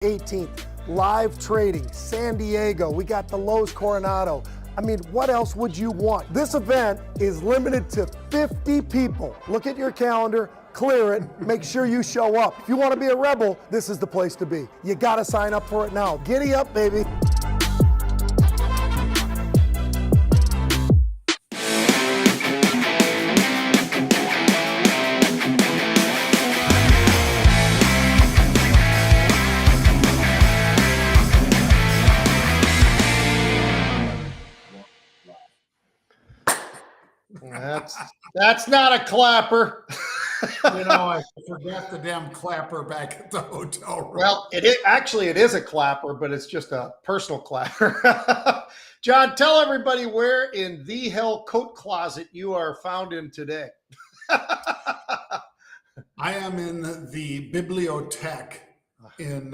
18th, live trading, San Diego. We got the Lowe's Coronado. I mean, what else would you want? This event is limited to 50 people. Look at your calendar, clear it, make sure you show up. If you want to be a rebel, this is the place to be. You got to sign up for it now. Giddy up, baby. That's not a clapper. I forgot the damn clapper back at the hotel room. Well, it is a clapper, but it's just a personal clapper. John, tell everybody where in the hell coat closet you are found in today. I am in the Bibliothek in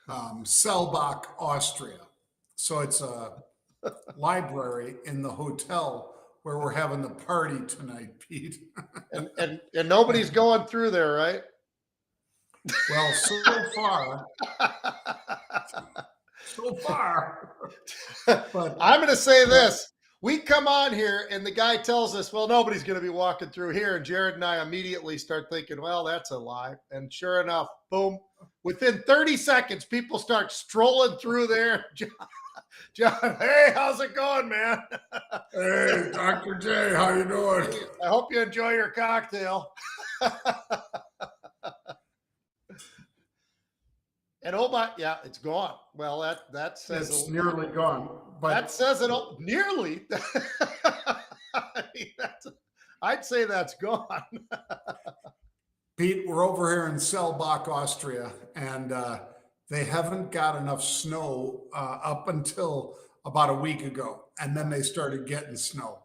Selbach, Austria. So it's a library in the hotel where we're having the party tonight, Pete. and nobody's going through there, right? Well, so far. But I'm going to say this. We come on here and the guy tells us, well, nobody's going to be walking through here. And Jared and I immediately start thinking, well, that's a lie. And sure enough, boom, within 30 seconds, people start strolling through there. John, hey, how's it going, man? Hey, Dr. J, how you doing? I hope you enjoy your cocktail. And oh my, yeah, it's gone. Well, that says it's nearly gone. But that says it all. Nearly. I mean, I'd say that's gone. Pete, we're over here in Selbach, Austria, and they haven't got enough snow up until about a week ago. And then they started getting snow.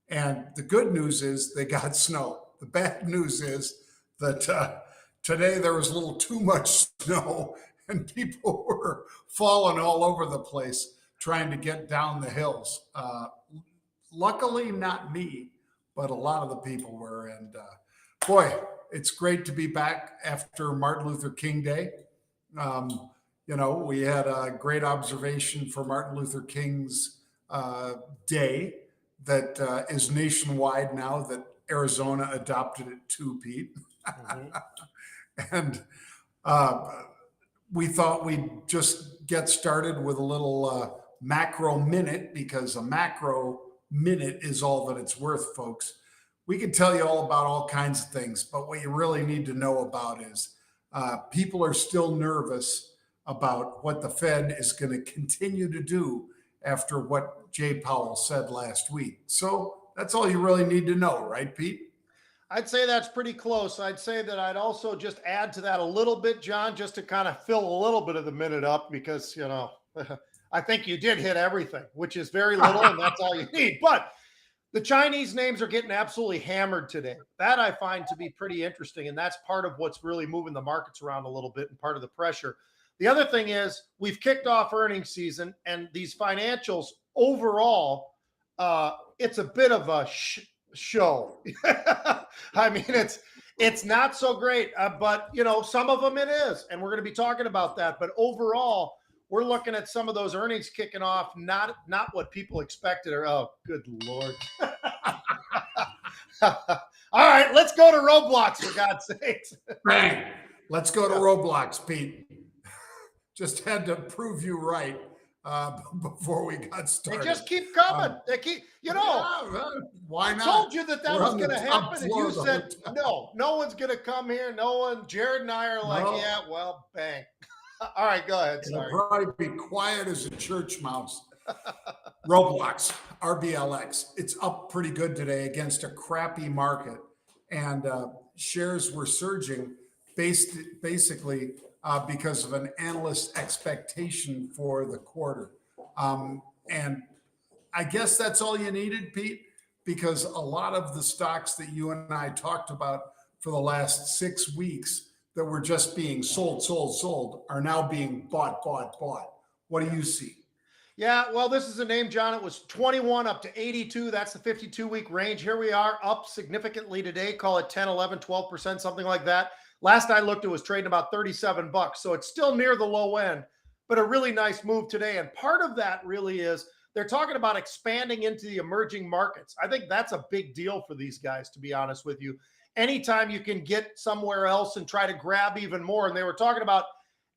And the good news is they got snow. The bad news is that today there was a little too much snow and people were falling all over the place trying to get down the hills. Luckily, not me, but a lot of the people were. And boy, it's great to be back after Martin Luther King Day. We had a great observation for Martin Luther King's day that is nationwide now that Arizona adopted it too, Pete. Mm-hmm. And we thought we'd just get started with a little macro minute, because a macro minute is all that it's worth, folks. We could tell you all about all kinds of things, but what you really need to know about is people are still nervous about what the Fed is going to continue to do after what Jay Powell said last week. So that's all you really need to know, right, Pete? I'd say that's pretty close. I'd say that I'd also just add to that a little bit, John, just to kind of fill a little bit of the minute up, because, I think you did hit everything, which is very little, and that's all you need. But the Chinese names are getting absolutely hammered today. That I find to be pretty interesting, and that's part of what's really moving the markets around a little bit and part of the pressure. The other thing is we've kicked off earnings season, and these financials overall, it's a bit of a show. I mean, it's not so great, but some of them it is, and we're going to be talking about that. But overall, we're looking at some of those earnings kicking off, not what people expected. Or oh, good Lord! All right, let's go to Roblox, for God's sakes. Bang! Let's go to Roblox, Pete. Just had to prove you right before we got started. They just keep coming. They keep, why not? I told you that was going to happen, and you said, no one's going to come here. No one. Jared and I are like, yeah, well, bang. All right, go ahead. Sorry. It'll probably be quiet as a church mouse. Roblox, RBLX. It's up pretty good today against a crappy market, and shares were surging basically because of an analyst expectation for the quarter. And I guess that's all you needed, Pete, because a lot of the stocks that you and I talked about for the last 6 weeks that were just being sold are now being bought. What do you see? Yeah, well, this is a name, John. It was 21 up to 82. That's the 52-week range. Here we are, up significantly today. Call it 10, 11, 12%, something like that. Last I looked, it was trading about 37 bucks. So it's still near the low end, but a really nice move today. And part of that really is they're talking about expanding into the emerging markets. I think that's a big deal for these guys, to be honest with you. Anytime you can get somewhere else and try to grab even more. And they were talking about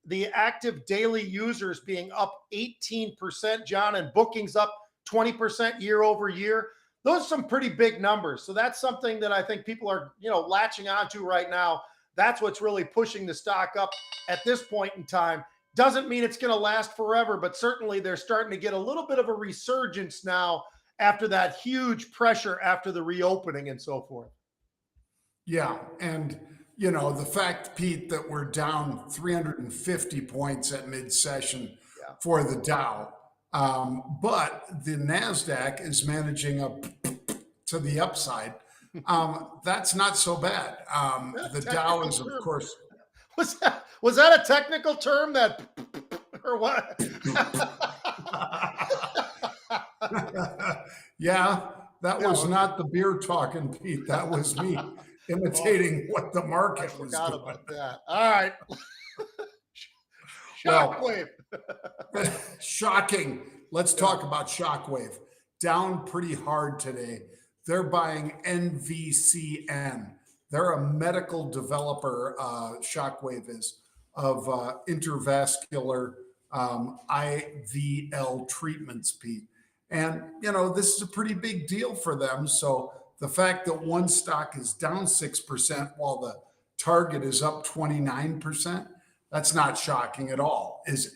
the active daily users being up 18%, John, and bookings up 20% year over year. Those are some pretty big numbers. So that's something that I think people are, latching onto right now. That's what's really pushing the stock up at this point in time. Doesn't mean it's going to last forever, but certainly they're starting to get a little bit of a resurgence now after that huge pressure after the reopening and so forth. Yeah. And, the fact, Pete, that we're down 350 points at mid-session for the Dow, but the NASDAQ is managing up to the upside. That's not so bad. The Dow is, of course. Was that a technical term that, or what? Yeah, that was not the beer talking, Pete. That was me imitating what the market was doing. About that. All right. Shockwave. Shocking. Let's talk about Shockwave. Down pretty hard today. They're buying NVCN. They're a medical developer, Shockwave is, of intravascular IVL treatments, Pete. And, this is a pretty big deal for them. So the fact that one stock is down 6% while the target is up 29%, that's not shocking at all, is it?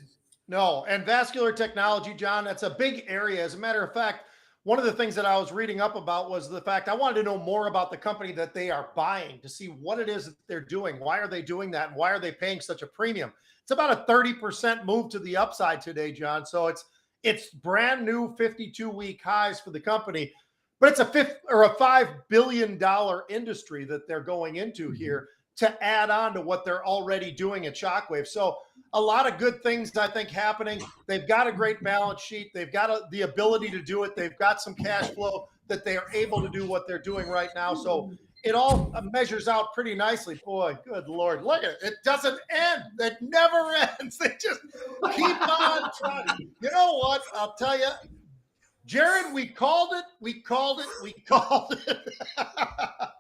No, and vascular technology, John, that's a big area. As a matter of fact, one of the things that I was reading up about was the fact I wanted to know more about the company that they are buying to see what it is that they're doing. Why are they doing that? And why are they paying such a premium? It's about a 30% move to the upside today, John. So it's brand new 52-week highs for the company, but it's a $5 billion industry that they're going into here to add on to what they're already doing at Shockwave. So a lot of good things, I think, happening. They've got a great balance sheet. They've got the ability to do it. They've got some cash flow that they are able to do what they're doing right now. So it all measures out pretty nicely. Boy, good Lord. Look at it. It doesn't end. It never ends. They just keep on trying. You know what? I'll tell you, Jared, we called it. We called it. We called it.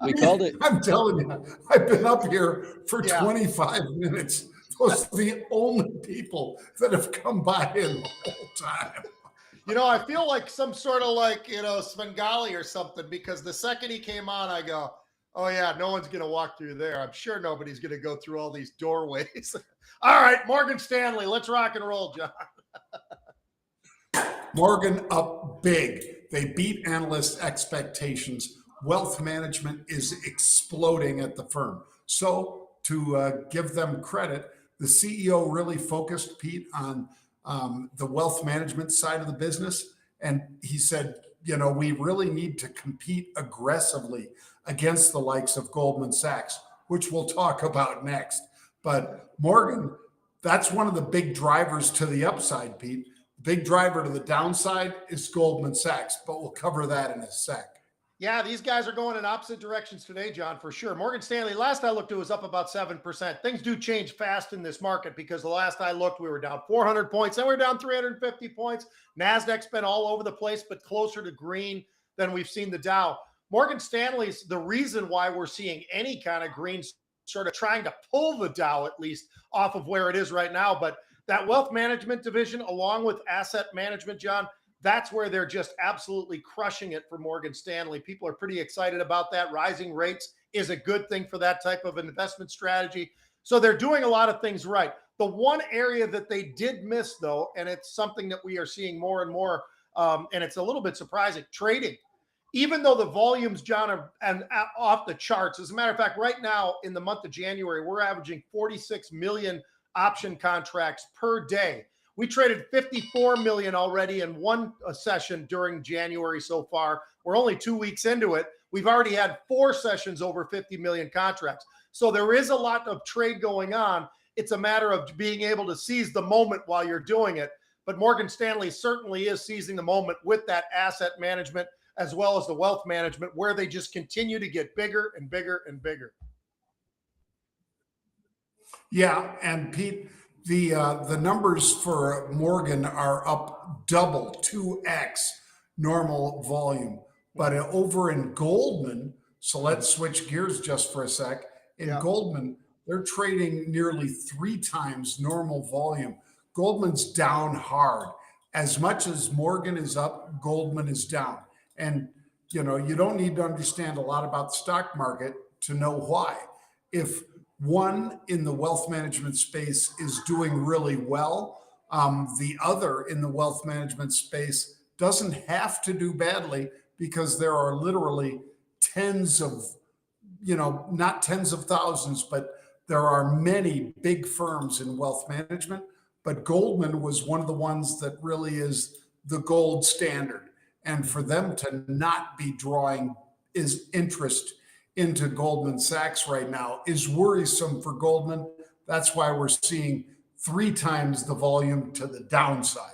We called it. I'm telling you, I've been up here for 25 minutes. Those are the only people that have come by in the whole time. I feel like some sort of Svengali or something, because the second he came on, I go, oh yeah, no one's going to walk through there. I'm sure nobody's going to go through all these doorways. All right, Morgan Stanley, let's rock and roll, John. Morgan up big. They beat analyst expectations. Wealth management is exploding at the firm. So to give them credit, the CEO really focused, Pete, on the wealth management side of the business. And he said, we really need to compete aggressively against the likes of Goldman Sachs, which we'll talk about next. But Morgan, that's one of the big drivers to the upside, Pete. Big driver to the downside is Goldman Sachs, but we'll cover that in a sec. Yeah, these guys are going in opposite directions today, John, for sure. Morgan Stanley, last I looked, it was up about 7%. Things do change fast in this market, because the last I looked, we were down 400 points, then we were down 350 points. NASDAQ's been all over the place, but closer to green than we've seen the Dow. Morgan Stanley's the reason why we're seeing any kind of green, sort of trying to pull the Dow at least off of where it is right now. But that wealth management division, along with asset management, John, that's where they're just absolutely crushing it for Morgan Stanley. People are pretty excited about that. Rising rates is a good thing for that type of investment strategy. So they're doing a lot of things right. The one area that they did miss, though, and it's something that we are seeing more and more, and it's a little bit surprising, trading. Even though the volumes, John, are off the charts. As a matter of fact, right now in the month of January, we're averaging 46 million option contracts per day. We traded 54 million already in one session during January so far. We're only 2 weeks into it. We've already had 4 sessions over 50 million contracts. So there is a lot of trade going on. It's a matter of being able to seize the moment while you're doing it. But Morgan Stanley certainly is seizing the moment with that asset management as well as the wealth management, where they just continue to get bigger and bigger and bigger. Yeah, and Pete, the numbers for Morgan are up double, 2x normal volume. But over in Goldman, so let's switch gears just for a sec. In Yeah. Goldman, they're trading nearly 3 times normal volume. Goldman's down hard. As much as Morgan is up, Goldman is down. And you don't need to understand a lot about the stock market to know why. If one in the wealth management space is doing really well, the other in the wealth management space doesn't have to do badly, because there are literally tens of, not tens of thousands, but there are many big firms in wealth management. But Goldman was one of the ones that really is the gold standard. And for them to not be drawing interest into Goldman Sachs right now is worrisome for Goldman. That's why we're seeing 3 times the volume to the downside.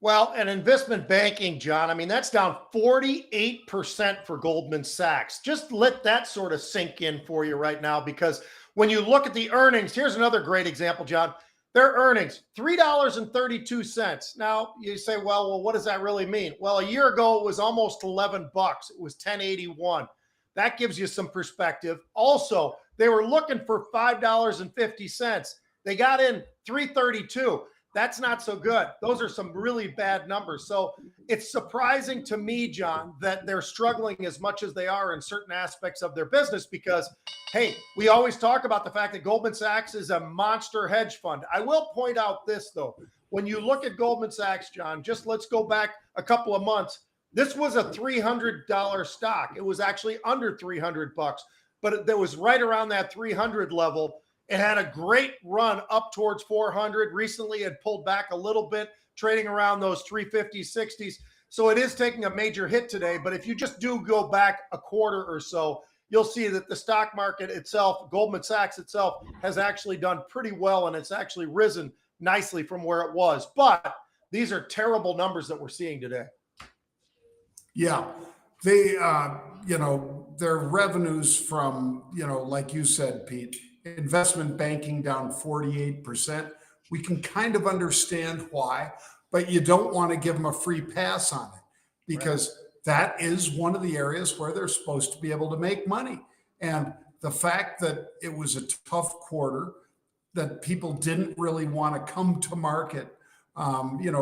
Well, and investment banking, John, I mean, that's down 48% for Goldman Sachs. Just let that sort of sink in for you right now, because when you look at the earnings, here's another great example, John. Their earnings, $3.32. Now you say, well, what does that really mean? Well, a year ago, it was almost $11. It was $10.81. That gives you some perspective. Also, they were looking for $5.50. They got in $3.32. That's not so good. Those are some really bad numbers. So it's surprising to me, John, that they're struggling as much as they are in certain aspects of their business, because, hey, we always talk about the fact that Goldman Sachs is a monster hedge fund. I will point out this, though. When you look at Goldman Sachs, John, just let's go back a couple of months. This was a $300 stock. It was actually under $300, but it was right around that 300 level. It had a great run up towards 400. Recently, it pulled back a little bit, trading around those 350s, 60s. So it is taking a major hit today. But if you just do go back a quarter or so, you'll see that the stock market itself, Goldman Sachs itself, has actually done pretty well, and it's actually risen nicely from where it was. But these are terrible numbers that we're seeing today. Yeah, they, their revenues from, like you said, Pete, investment banking down 48%. We can kind of understand why, but you don't want to give them a free pass on it, because that is one of the areas where they're supposed to be able to make money. And the fact that it was a tough quarter, that people didn't really want to come to market,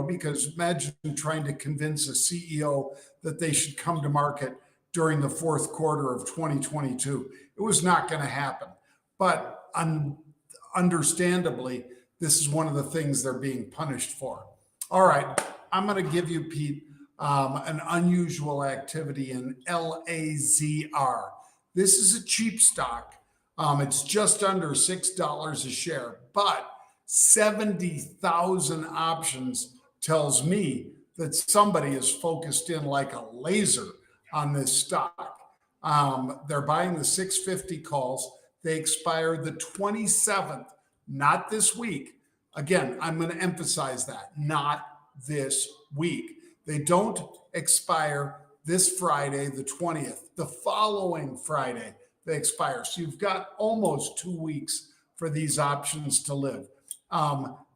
because imagine trying to convince a CEO that they should come to market during the fourth quarter of 2022. It was not going to happen. But understandably, this is one of the things they're being punished for. All right, I'm going to give you, Pete, an unusual activity in LAZR. This is a cheap stock. It's just under $6 a share, but 70,000 options tells me that somebody is focused in like a laser on this stock. They're buying the 650 calls. They expire the 27th, not this week. Again, I'm going to emphasize that, not this week. They don't expire this Friday, the 20th. The following Friday, they expire. So you've got almost 2 weeks for these options to live.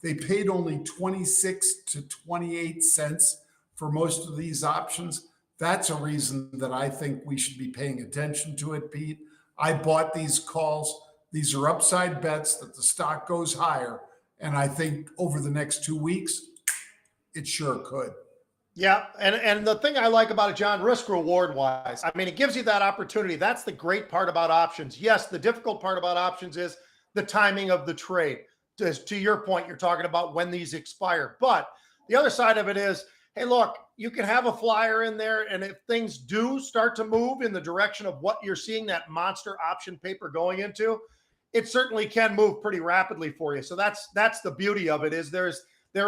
They paid only 26 to 28 cents for most of these options. That's a reason that I think we should be paying attention to it, Pete. I bought these calls. These are upside bets that the stock goes higher. And I think over the next 2 weeks, it sure could. Yeah, and the thing I like about it, John, risk reward wise, I mean, it gives you that opportunity. That's the great part about options. Yes, the difficult part about options is the timing of the trade. To your point, you're talking about when these expire. But the other side of it is, hey, look, you can have a flyer in there, and if things do start to move in the direction of what you're seeing that monster option paper going into, it certainly can move pretty rapidly for you. So that's the beauty of it, is there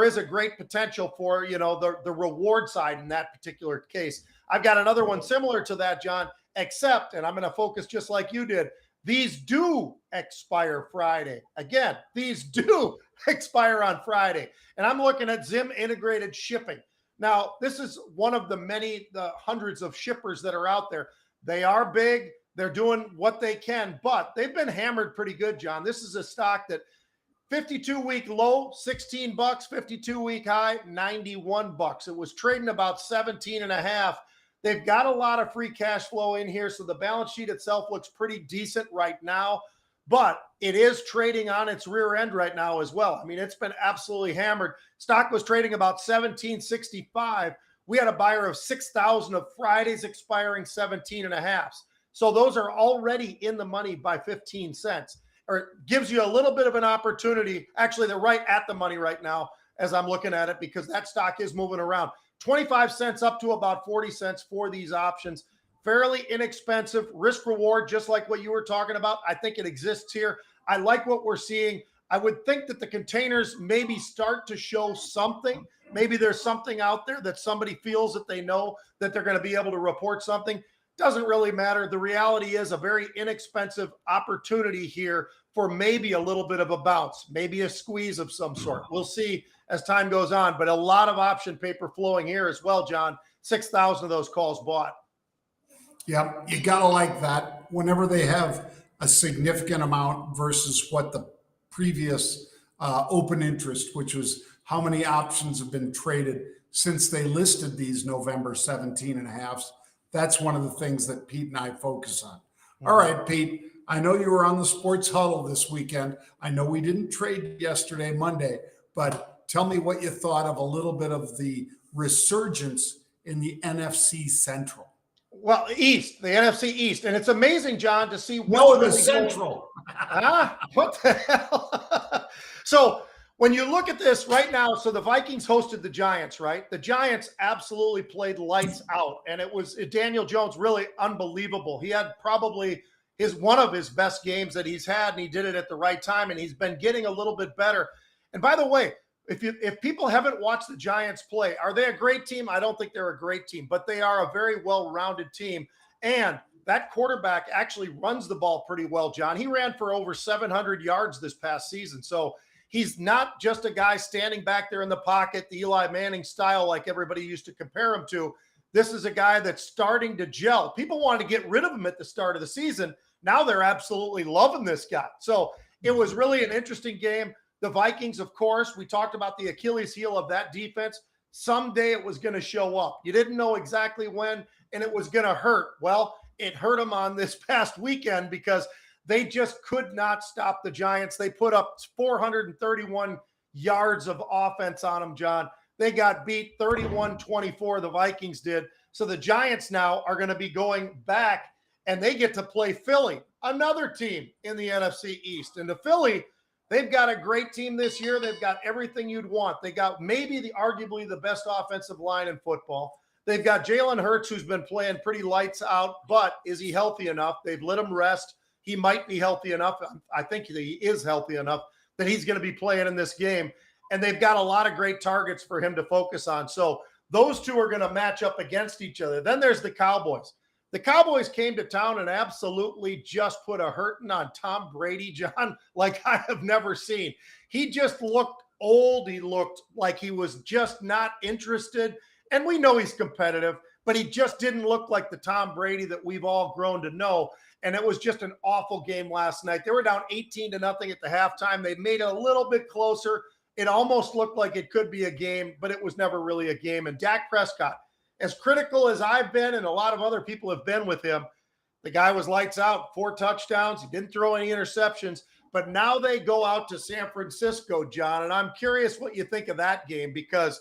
is a great potential for, the reward side in that particular case. I've got another one similar to that, John, except, and I'm going to focus just like you did, these do expire Friday. Again, these do expire on Friday. And I'm looking at Zim Integrated Shipping. Now, this is one of the hundreds of shippers that are out there. They are big. They're doing what they can, but they've been hammered pretty good, John. This is a stock that 52-week low, 16 bucks, 52-week high, 91 bucks. It was trading about 17 and a half. They've got a lot of free cash flow in here, so the balance sheet itself looks pretty decent right now, but it is trading on its rear end right now as well. I mean, it's been absolutely hammered. Stock was trading about 17.65. We had a buyer of 6,000 of Fridays expiring 17 and a half. So those are already in the money by 15 cents. Or gives you a little bit of an opportunity. Actually, they're right at the money right now as I'm looking at it, because that stock is moving around. 25 cents up to about 40 cents for these options. Fairly inexpensive, risk reward, just like what you were talking about. I think it exists here. I like what we're seeing. I would think that the containers maybe start to show something. Maybe there's something out there that somebody feels that they know that they're going to be able to report something. Doesn't really matter. The reality is a very inexpensive opportunity here for maybe a little bit of a bounce, maybe a squeeze of some sort. We'll see as time goes on, but a lot of option paper flowing here as well, John. 6,000 of those calls bought. Yep, you got to like that. Whenever they have a significant amount versus what the previous open interest, which was how many options have been traded since they listed these November 17 and a halves. That's one of the things that Pete and I focus on. All right, Pete, I know you were on the sports huddle this weekend. I know we didn't trade yesterday, Monday, but tell me what you thought of a little bit of the resurgence in the NFC Central. Well, East, the NFC East. And it's amazing, John, to see No, the Central. What the hell? So when you look at this right now, so the Vikings hosted the Giants, right? The Giants absolutely played lights out. And it was Daniel Jones, really unbelievable. He had probably one of his best games that he's had, and he did it at the right time, and he's been getting a little bit better. And by the way, if people haven't watched the Giants play, are they a great team? I don't think they're a great team, but they are a very well-rounded team. And that quarterback actually runs the ball pretty well, John. He ran for over 700 yards this past season. So he's not just a guy standing back there in the pocket, the Eli Manning style like everybody used to compare him to. This is a guy that's starting to gel. People wanted to get rid of him at the start of the season. Now they're absolutely loving this guy. So it was really an interesting game. The Vikings, of course, we talked about the Achilles heel of that defense. Someday it was going to show up. You didn't know exactly when, and it was going to hurt. Well, it hurt them on this past weekend because they just could not stop the Giants. They put up 431 yards of offense on them, John. They got beat 31-24, the Vikings did. So the Giants now are going to be going back, and they get to play Philly, another team in the NFC East. And the Philly, they've got a great team this year. They've got everything you'd want. They got maybe arguably the best offensive line in football. They've got Jalen Hurts, who's been playing pretty lights out, but is he healthy enough? They've let him rest. He might be healthy enough. I think he is healthy enough that he's going to be playing in this game. And they've got a lot of great targets for him to focus on. So those two are going to match up against each other. Then there's the Cowboys. The Cowboys came to town and absolutely just put a hurting on Tom Brady, John, like I have never seen. He just looked old. He looked like he was just not interested. And we know he's competitive, but he just didn't look like the Tom Brady that we've all grown to know. And it was just an awful game last night. They were down 18-0 at the halftime. They made it a little bit closer. It almost looked like it could be a game, but it was never really a game. And Dak Prescott, as critical as I've been and a lot of other people have been with him, the guy was lights out, 4 touchdowns. He didn't throw any interceptions. But now they go out to San Francisco, John, and I'm curious what you think of that game because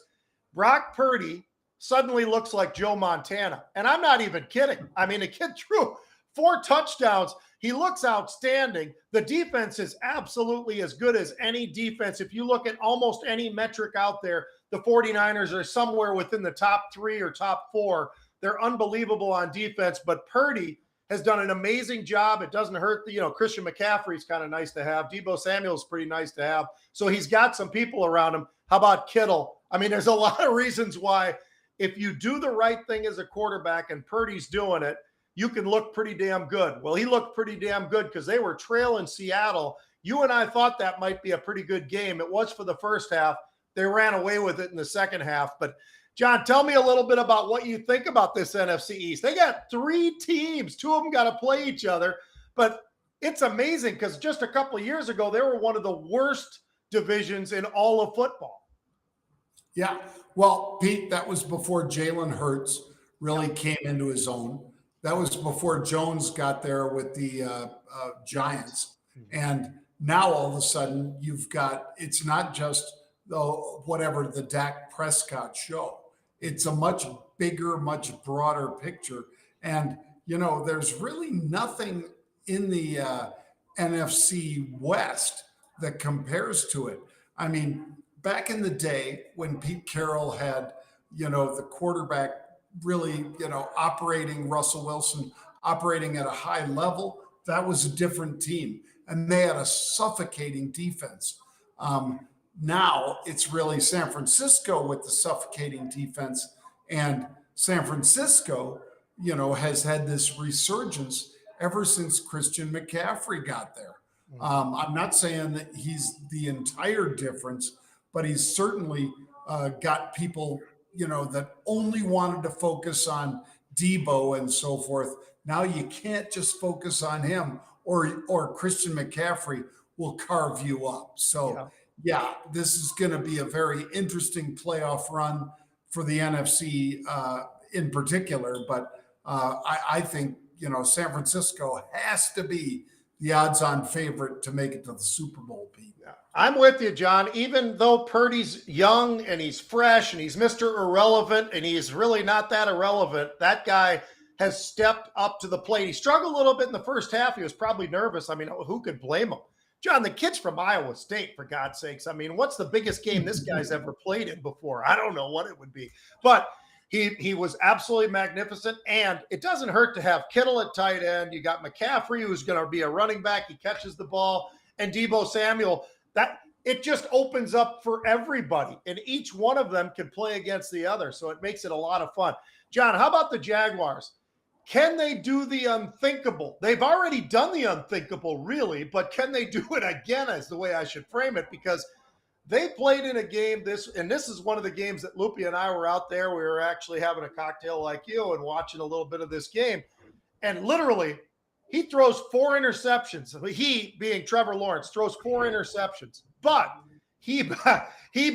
Brock Purdy suddenly looks like Joe Montana. And I'm not even kidding. I mean, the kid threw 4 touchdowns. He looks outstanding. The defense is absolutely as good as any defense. If you look at almost any metric out there, the 49ers are somewhere within the top 3 or top 4. They're unbelievable on defense, but Purdy has done an amazing job. It doesn't hurt Christian McCaffrey's kind of nice to have. Debo Samuel's pretty nice to have. So he's got some people around him. How about Kittle? I mean, there's a lot of reasons why if you do the right thing as a quarterback and Purdy's doing it, you can look pretty damn good. Well, he looked pretty damn good because they were trailing Seattle. You and I thought that might be a pretty good game. It was for the first half. They ran away with it in the second half. But, John, tell me a little bit about what you think about this NFC East. They got 3 teams. 2 of them got to play each other. But it's amazing because just a couple of years ago, they were one of the worst divisions in all of football. Yeah. Well, Pete, that was before Jalen Hurts really came into his own. That was before Jones got there with the Giants. And now all of a sudden you've got, it's not just the Dak Prescott show. It's a much bigger, much broader picture. And, there's really nothing in the NFC West that compares to it. I mean, back in the day when Pete Carroll had, the quarterback really, operating, Russell Wilson operating at a high level, that was a different team. And they had a suffocating defense. Now it's really San Francisco with the suffocating defense. And San Francisco, has had this resurgence ever since Christian McCaffrey got there. I'm not saying that he's the entire difference, but he's certainly got people, that only wanted to focus on Debo and so forth. Now you can't just focus on him, or Christian McCaffrey will carve you up. So yeah, this is going to be a very interesting playoff run for the NFC in particular. But I think, San Francisco has to be the odds-on favorite to make it to the Super Bowl, Pete. Yeah. I'm with you, John. Even though Purdy's young and he's fresh and he's Mr. Irrelevant and he's really not that irrelevant, that guy has stepped up to the plate. He struggled a little bit in the first half. He was probably nervous. I mean, who could blame him? John, the kid's from Iowa State, for God's sakes. I mean, what's the biggest game this guy's ever played in before? I don't know what it would be. But he was absolutely magnificent, and it doesn't hurt to have Kittle at tight end. You got McCaffrey, who's going to be a running back. He catches the ball, and Deebo Samuel. That it just opens up for everybody, and each one of them can play against the other, so it makes it a lot of fun. John, how about the Jaguars? Can they do the unthinkable? They've already done the unthinkable, really, but can they do it again is the way I should frame it, because they played in a game this is one of the games that Loopy and I were out there. We were actually having a cocktail like you and watching a little bit of this game. And literally, he throws 4 interceptions. He, being Trevor Lawrence, throws 4 interceptions. But he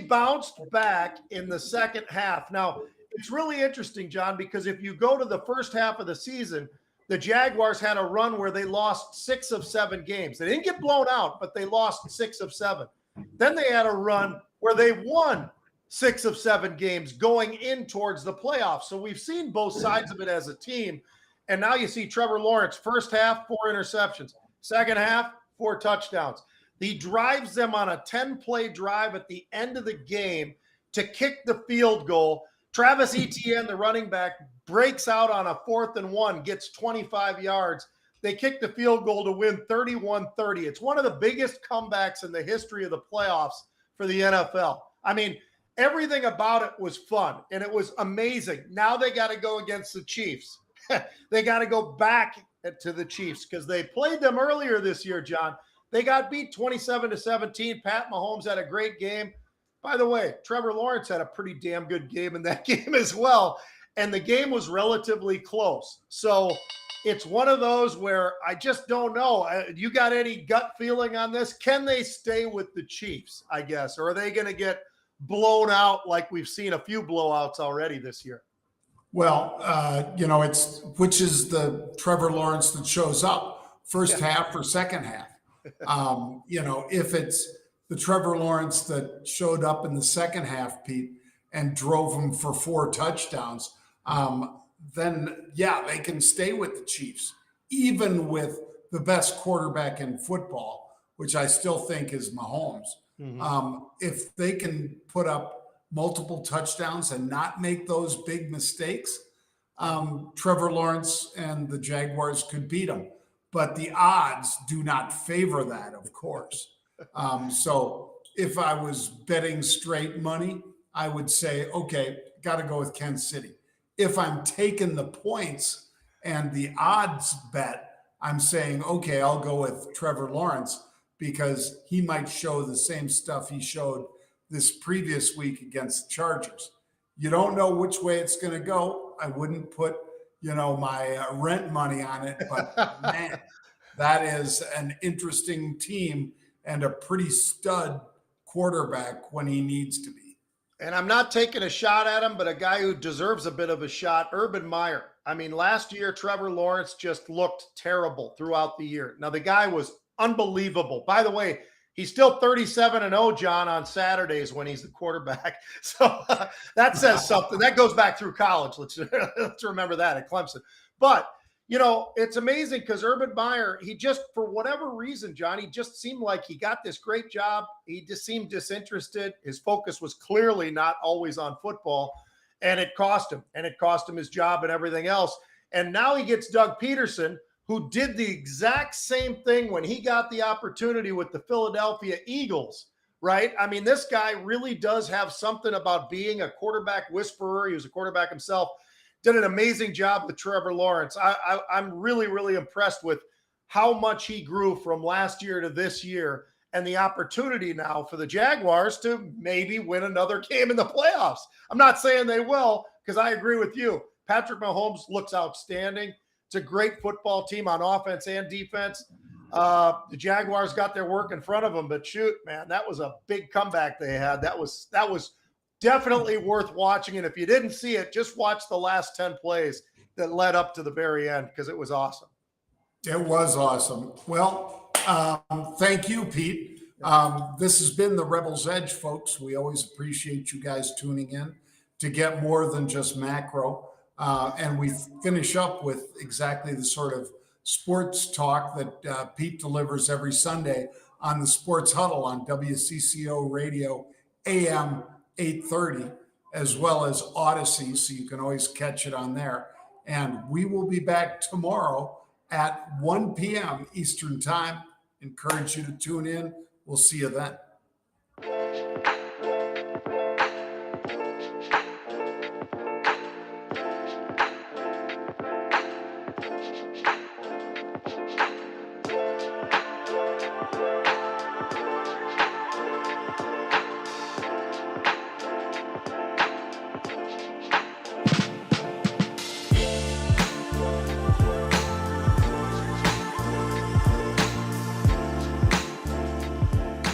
bounced back in the second half. Now, it's really interesting, John, because if you go to the first half of the season, the Jaguars had a run where they lost 6 of 7 games. They didn't get blown out, but they lost 6 of 7. Then they had a run where they won 6 of 7 games going in towards the playoffs. So we've seen both sides of it as a team. And now you see Trevor Lawrence, first half, 4 interceptions. Second half, 4 touchdowns. He drives them on a 10-play drive at the end of the game to kick the field goal. Travis Etienne, the running back, breaks out on a 4th and 1, gets 25 yards. They kick the field goal to win 31-30. It's one of the biggest comebacks in the history of the playoffs for the NFL. I mean, everything about it was fun, and it was amazing. Now they got to go against the Chiefs. They got to go back to the Chiefs because they played them earlier this year, John. They got beat 27-17. Pat Mahomes had a great game. By the way, Trevor Lawrence had a pretty damn good game in that game as well, and the game was relatively close. So it's one of those where I just don't know. You got any gut feeling on this? Can they stay with the Chiefs, I guess? Or are they going to get blown out like we've seen a few blowouts already this year? Well, it's which is the Trevor Lawrence that shows up first half or second half. If it's the Trevor Lawrence that showed up in the second half, Pete, and drove him for 4 touchdowns, then they can stay with the Chiefs, even with the best quarterback in football, which I still think is Mahomes. Mm-hmm. If they can put up multiple touchdowns and not make those big mistakes, Trevor Lawrence and the Jaguars could beat them. But the odds do not favor that, of course. So if I was betting straight money, I would say, okay, got to go with Kansas City. If I'm taking the points and the odds bet, I'm saying, okay, I'll go with Trevor Lawrence because he might show the same stuff he showed this previous week against the Chargers. You don't know which way it's going to go. I wouldn't put, my rent money on it, but man, that is an interesting team and a pretty stud quarterback when he needs to be. And I'm not taking a shot at him, but a guy who deserves a bit of a shot, Urban Meyer. I mean, last year, Trevor Lawrence just looked terrible throughout the year. Now, the guy was unbelievable. By the way, he's still 37-0, John, on Saturdays when he's the quarterback. So that says something. That goes back through college. Let's remember that at Clemson. But, you know, it's amazing because Urban Meyer, he just, for whatever reason, John, he just seemed like he got this great job. He just seemed disinterested. His focus was clearly not always on football, and it cost him. And it cost him his job and everything else. And now he gets Doug Peterson, who did the exact same thing when he got the opportunity with the Philadelphia Eagles, right? I mean, this guy really does have something about being a quarterback whisperer. He was a quarterback himself. Did an amazing job with Trevor Lawrence. I'm really, really impressed with how much he grew from last year to this year, and the opportunity now for the Jaguars to maybe win another game in the playoffs. I'm not saying they will, because I agree with you. Patrick Mahomes looks outstanding. It's a great football team on offense and defense. The Jaguars got their work in front of them, but shoot, man, that was a big comeback they had. That was definitely worth watching. And if you didn't see it, just watch the last 10 plays that led up to the very end, because it was awesome. It was awesome. Well, thank you, Pete. This has been the Rebels Edge, folks. We always appreciate you guys tuning in to get more than just macro. And we finish up with exactly the sort of sports talk that Pete delivers every Sunday on the Sports Huddle on WCCO Radio AM 830, as well as Odyssey, so you can always catch it on there. And we will be back tomorrow at 1 p.m. Eastern Time. Encourage you to tune in. We'll see you then.